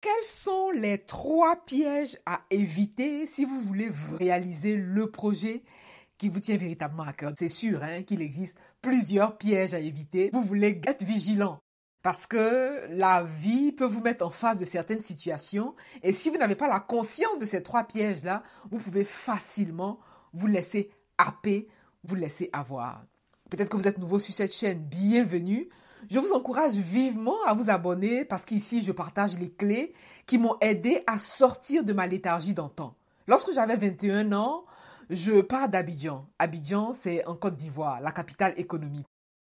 Quels sont les 3 pièges à éviter si vous voulez réaliser le projet qui vous tient véritablement à cœur? C'est sûr qu'il existe plusieurs pièges à éviter. Vous voulez être vigilant parce que la vie peut vous mettre en face de certaines situations et si vous n'avez pas la conscience de ces 3 pièges-là, vous pouvez facilement vous laisser happer, vous laisser avoir. Peut-être que vous êtes nouveau sur cette chaîne, bienvenue. Je vous encourage vivement à vous abonner parce qu'ici, je partage les clés qui m'ont aidé à sortir de ma léthargie d'antan. Lorsque j'avais 21 ans, je pars d'Abidjan. Abidjan, c'est en Côte d'Ivoire, la capitale économique.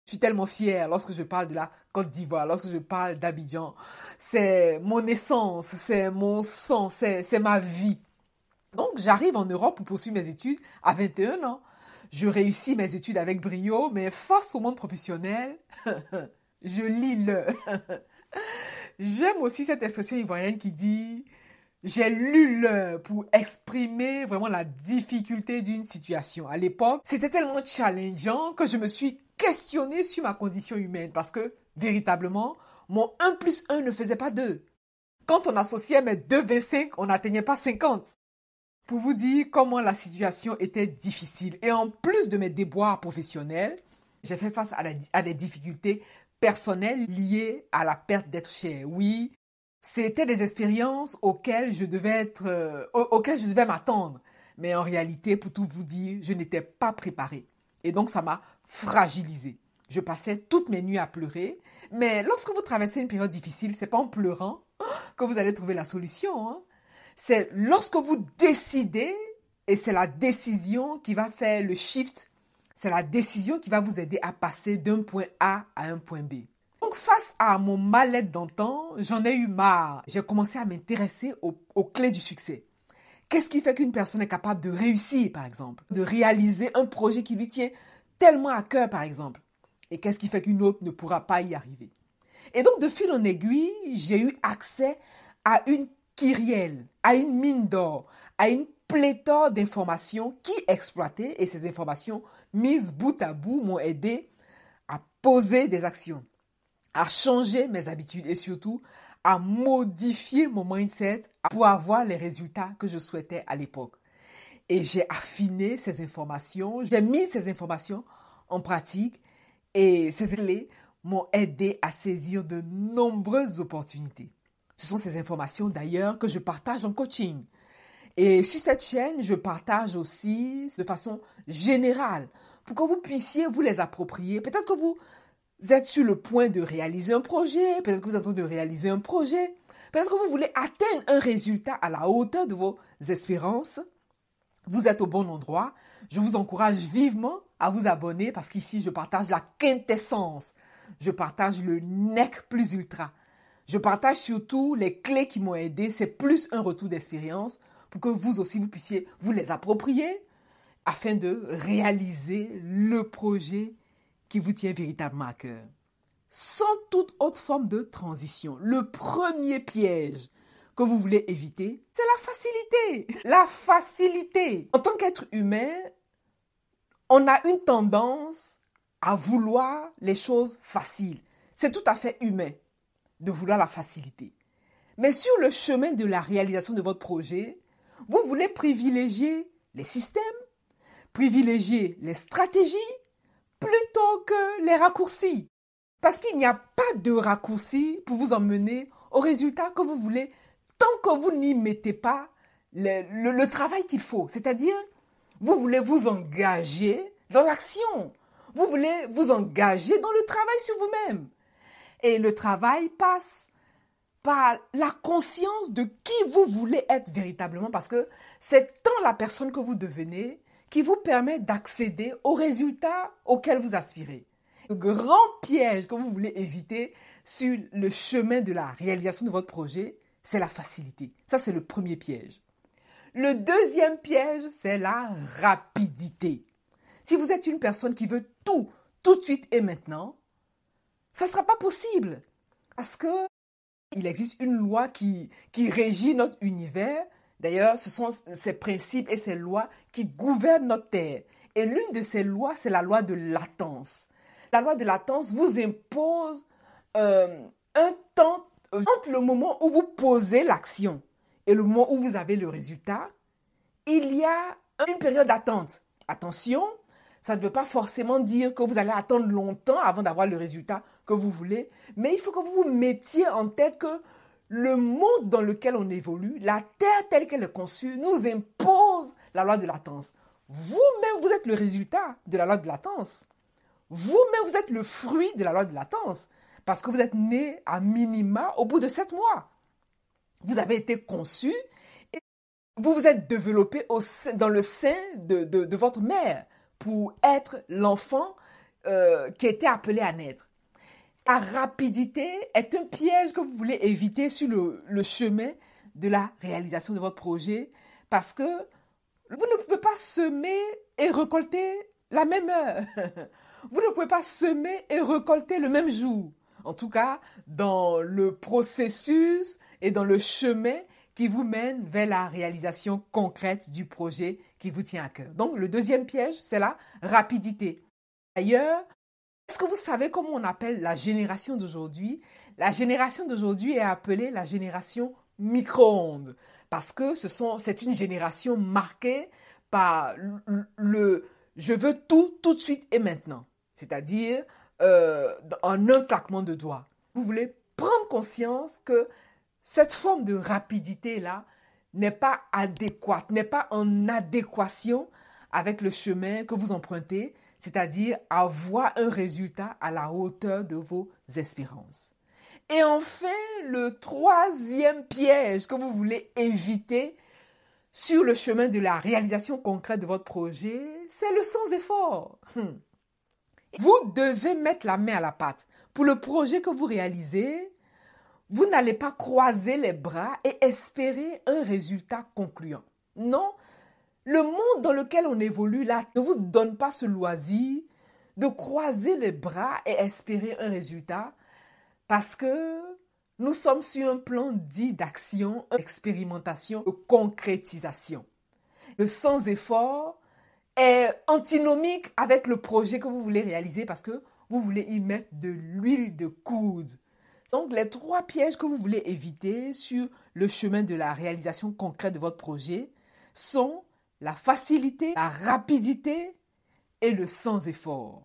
Je suis tellement fière lorsque je parle de la Côte d'Ivoire, lorsque je parle d'Abidjan. C'est mon essence, c'est mon sang, c'est ma vie. Donc, j'arrive en Europe pour poursuivre mes études à 21 ans. Je réussis mes études avec brio, mais face au monde professionnel, je lis le. J'aime aussi cette expression ivoirienne qui dit « j'ai lu le » pour exprimer vraiment la difficulté d'une situation. À l'époque, c'était tellement challengeant que je me suis questionnée sur ma condition humaine parce que, véritablement, mon 1 plus 1 ne faisait pas 2. Quand on associait mes 2,25, on n'atteignait pas 50. Pour vous dire comment la situation était difficile. Et en plus de mes déboires professionnels, j'ai fait face à des difficultés personnelles liées à la perte d'être cher. Oui, c'était des expériences auxquelles je devais m'attendre. Mais en réalité, pour tout vous dire, je n'étais pas préparée. Et donc, ça m'a fragilisée. Je passais toutes mes nuits à pleurer. Mais lorsque vous traversez une période difficile, c'est pas en pleurant que vous allez trouver la solution. C'est lorsque vous décidez, et c'est la décision qui va faire le shift, c'est la décision qui va vous aider à passer d'un point A à un point B. Donc face à mon mal-être d'antan, j'en ai eu marre. J'ai commencé à m'intéresser aux clés du succès. Qu'est-ce qui fait qu'une personne est capable de réussir, par exemple, de réaliser un projet qui lui tient tellement à cœur, par exemple? Et qu'est-ce qui fait qu'une autre ne pourra pas y arriver? Et donc, de fil en aiguille, j'ai eu accès à une kyrielle, à une mine d'or, à une pléthore d'informations qui exploitées et ces informations mises bout à bout m'ont aidé à poser des actions, à changer mes habitudes et surtout à modifier mon mindset pour avoir les résultats que je souhaitais à l'époque. Et j'ai affiné ces informations, j'ai mis ces informations en pratique et ces clés m'ont aidé à saisir de nombreuses opportunités. Ce sont ces informations d'ailleurs que je partage en coaching. Et sur cette chaîne, je partage aussi de façon générale pour que vous puissiez vous les approprier. Peut-être que vous êtes sur le point de réaliser un projet, peut-être que vous êtes en train de réaliser un projet, peut-être que vous voulez atteindre un résultat à la hauteur de vos espérances. Vous êtes au bon endroit. Je vous encourage vivement à vous abonner parce qu'ici, je partage la quintessence. Je partage le nec plus ultra. Je partage surtout les clés qui m'ont aidé. C'est plus un retour d'expérience pour que vous aussi, vous puissiez vous les approprier afin de réaliser le projet qui vous tient véritablement à cœur. Sans toute autre forme de transition, le premier piège que vous voulez éviter, c'est la facilité. La facilité. En tant qu'être humain, on a une tendance à vouloir les choses faciles. C'est tout à fait humain de vouloir la facilité. Mais sur le chemin de la réalisation de votre projet, vous voulez privilégier les systèmes, privilégier les stratégies plutôt que les raccourcis. Parce qu'il n'y a pas de raccourci pour vous emmener au résultat que vous voulez tant que vous n'y mettez pas le travail qu'il faut. C'est-à-dire, vous voulez vous engager dans l'action. Vous voulez vous engager dans le travail sur vous-même. Et le travail passe par la conscience de qui vous voulez être véritablement parce que c'est tant la personne que vous devenez qui vous permet d'accéder aux résultats auxquels vous aspirez. Le grand piège que vous voulez éviter sur le chemin de la réalisation de votre projet, c'est la facilité. Ça, c'est le premier piège. Le deuxième piège, c'est la rapidité. Si vous êtes une personne qui veut tout de suite et maintenant, ça ne sera pas possible. Parce qu'il existe une loi qui régit notre univers. D'ailleurs, ce sont ces principes et ces lois qui gouvernent notre terre. Et l'une de ces lois, c'est la loi de latence. La loi de latence vous impose un temps Entre le moment où vous posez l'action et le moment où vous avez le résultat, il y a une période d'attente. Attention, ça ne veut pas forcément dire que vous allez attendre longtemps avant d'avoir le résultat que vous voulez, mais il faut que vous vous mettiez en tête que le monde dans lequel on évolue, la Terre telle qu'elle est conçue, nous impose la loi de latence. Vous-même, vous êtes le résultat de la loi de latence. Vous-même, vous êtes le fruit de la loi de latence. Parce que vous êtes né à minima au bout de 7 mois. Vous avez été conçu et vous vous êtes développé dans le sein de votre mère pour être l'enfant qui était appelé à naître. La rapidité est un piège que vous voulez éviter sur le chemin de la réalisation de votre projet parce que vous ne pouvez pas semer et récolter la même heure. Vous ne pouvez pas semer et récolter le même jour. En tout cas, dans le processus et dans le chemin qui vous mène vers la réalisation concrète du projet qui vous tient à cœur. Donc, le deuxième piège, c'est la rapidité. D'ailleurs, est-ce que vous savez comment on appelle la génération d'aujourd'hui? La génération d'aujourd'hui est appelée la génération micro-ondes parce que c'est une génération marquée par le je veux tout de suite et maintenant. C'est-à-dire en un claquement de doigts. Vous voulez prendre conscience que cette forme de rapidité-là n'est pas adéquate, n'est pas en adéquation avec le chemin que vous empruntez, c'est-à-dire avoir un résultat à la hauteur de vos espérances. Et enfin, le troisième piège que vous voulez éviter sur le chemin de la réalisation concrète de votre projet, c'est le sans-effort. Vous devez mettre la main à la pâte. Pour le projet que vous réalisez, vous n'allez pas croiser les bras et espérer un résultat concluant. Non, le monde dans lequel on évolue là ne vous donne pas ce loisir de croiser les bras et espérer un résultat parce que nous sommes sur un plan dit d'action, d'expérimentation, de concrétisation. Le sans-effort est antinomique avec le projet que vous voulez réaliser parce que vous voulez y mettre de l'huile de coude. Donc, les trois pièges que vous voulez éviter sur le chemin de la réalisation concrète de votre projet sont la facilité, la rapidité et le sans-effort.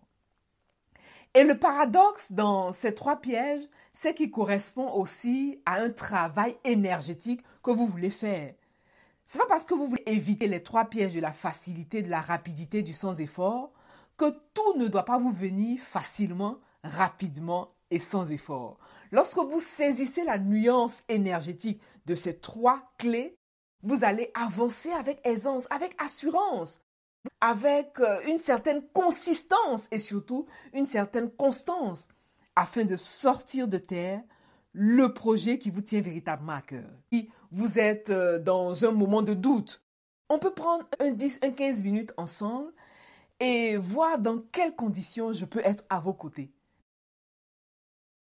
Et le paradoxe dans ces trois pièges, c'est qu'il correspond aussi à un travail énergétique que vous voulez faire. Ce n'est pas parce que vous voulez éviter les trois pièges de la facilité, de la rapidité, du sans-effort, que tout ne doit pas vous venir facilement, rapidement et sans effort. Lorsque vous saisissez la nuance énergétique de ces trois clés, vous allez avancer avec aisance, avec assurance, avec une certaine consistance et surtout une certaine constance afin de sortir de terre le projet qui vous tient véritablement à cœur. Si vous êtes dans un moment de doute, on peut prendre un 15 minutes ensemble et voir dans quelles conditions je peux être à vos côtés.